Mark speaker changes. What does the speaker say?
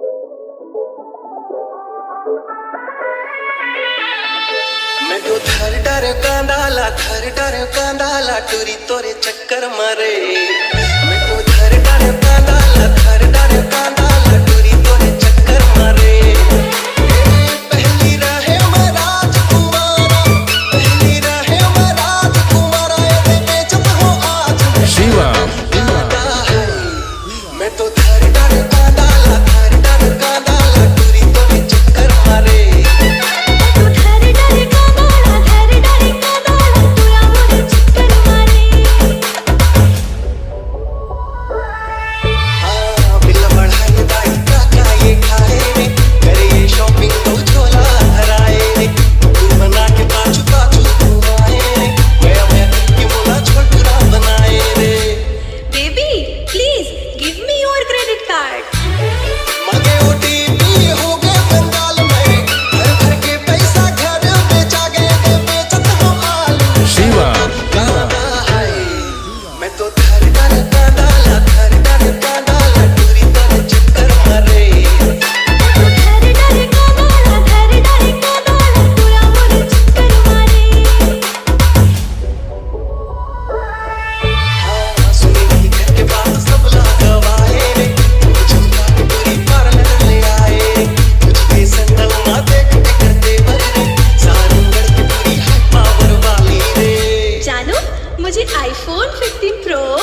Speaker 1: मैं तो थर डर कांदाला टूरी तोरे चक्कर मारे। मैं तो थर डर कांदाला टूरी तोरे चक्कर मारे। पहली रहे मैं राजकुमारा, पहली रहे मैं राजकुमारा, ये बेचत हो आज शिवा। मैं तो थर डर कांदाला टूरी तोरे चक्कर मारे।
Speaker 2: मुझे iPhone 15 Pro